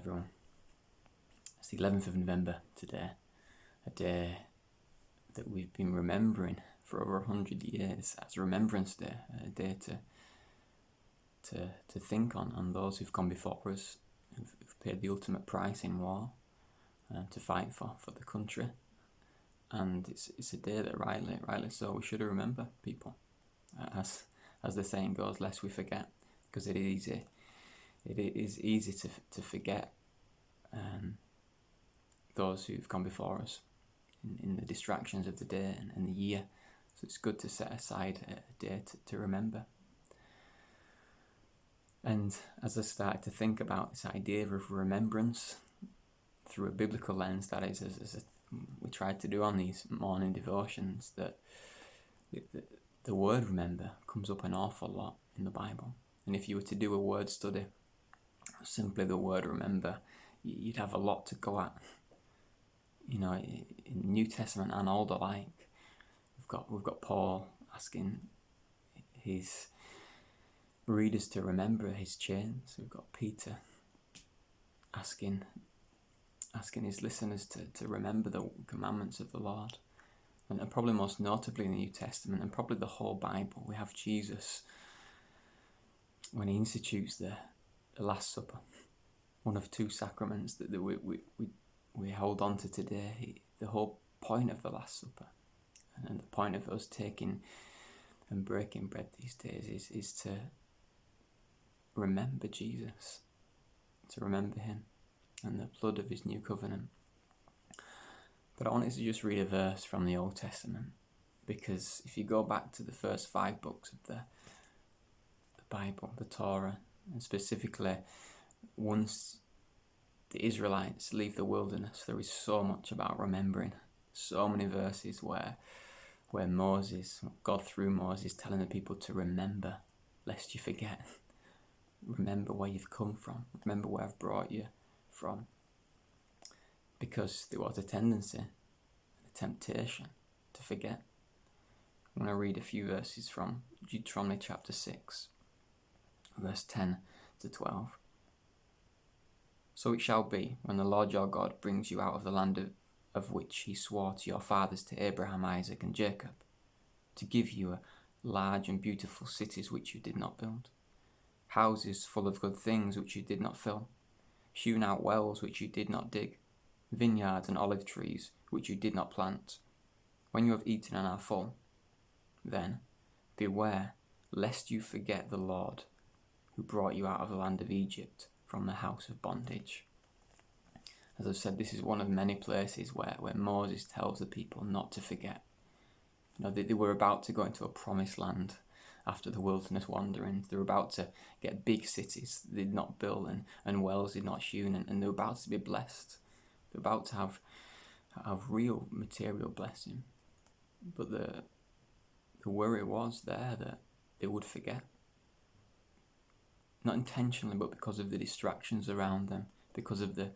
everyone. It's the 11th of November today, a day that we've been remembering for over 100 years as Remembrance Day, a day to think on those who've gone before us, who've paid the ultimate price in war, to fight for the country. And it's a day that rightly so we should remember people. As the saying goes, lest we forget, because it is easy to forget those who've gone before us in the distractions of the day and the year. So it's good to set aside a day to remember. And as I started to think about this idea of remembrance through a biblical lens, that is, as we tried to do on these morning devotions, that the word remember comes up an awful lot in the Bible. And if you were to do a word study, simply the word remember, you'd have a lot to go at. You know, in New Testament and Old alike, we've got Paul asking his readers to remember his chains. We've got Peter asking his listeners to remember the commandments of the Lord. And probably most notably in the New Testament, and probably the whole Bible, we have Jesus when he institutes the Last Supper, one of two sacraments that we hold on to today. The whole point of the Last Supper and the point of us taking and breaking bread these days is to remember Jesus, to remember him and the blood of his new covenant. But I wanted to just read a verse from the Old Testament, because if you go back to the first 5 books of the Bible, the Torah, and specifically once the Israelites leave the wilderness, there is so much about remembering. So many verses where Moses, God through Moses, telling the people to remember, lest you forget. Remember where you've come from. Remember where I've brought you from. Because there was a tendency, a temptation to forget. I'm going to read a few verses from Deuteronomy chapter 6, verse 10 to 12. So it shall be, when the Lord your God brings you out of the land of which he swore to your fathers, to Abraham, Isaac, and Jacob, to give you large and beautiful cities which you did not build, houses full of good things which you did not fill, hewn out wells which you did not dig, vineyards and olive trees which you did not plant. When you have eaten and are full, then beware lest you forget the Lord who brought you out of the land of Egypt, from the house of bondage. As I've said, this is one of many places where Moses tells the people not to forget. You know, they were about to go into a promised land after the wilderness wanderings. They were about to get big cities they did not build and wells did not hewn, and they were about to be blessed. They were about to have real material blessing. But the worry was there that they would forget. Not intentionally, but because of the distractions around them, because of the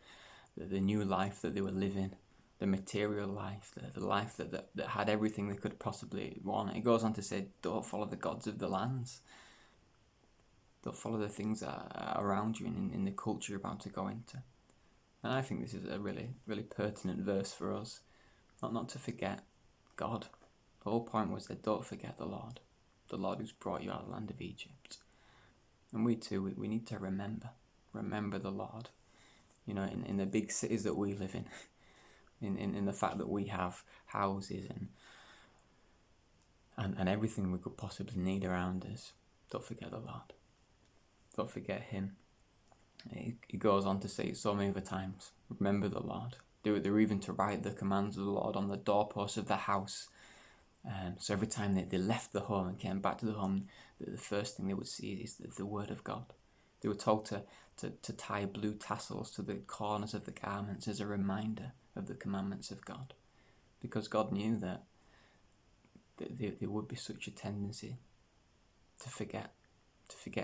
new life that they were living, the material life, the life that had everything they could possibly want. It goes on to say, don't follow the gods of the lands. Don't follow the things that are around you in the culture you're about to go into. And I think this is a really, really pertinent verse for us. Not to forget God. The whole point was that don't forget the Lord who's brought you out of the land of Egypt. And we too, we need to remember the Lord. You know, in the big cities that we live in the fact that we have houses and everything we could possibly need around us. Don't forget the Lord. Don't forget him. He goes on to say so many other times, remember the Lord. They were even to write the commands of the Lord on the doorposts of the house. So every time they left the home and came back to the home, the first thing they would see is the word of God. They were told to tie blue tassels to the corners of the garments as a reminder of the commandments of God. Because God knew that there would be such a tendency to forget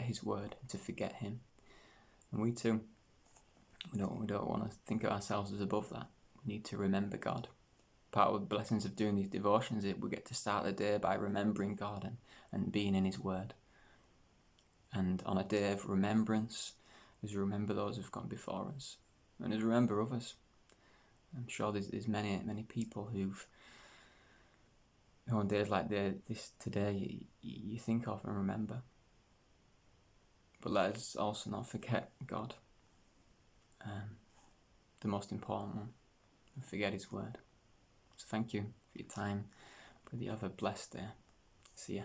his word, and to forget him. And we too, we don't want to think of ourselves as above that. We need to remember God. Part of the blessings of doing these devotions is we get to start the day by remembering God and being in his word. And on a day of remembrance, as we remember those who've gone before us, and just remember others. I'm sure there's many people who on days like this today you think of and remember. But let us also not forget God, the most important one, and forget His word. So thank you for your time. Pray that you have a blessed day. See ya.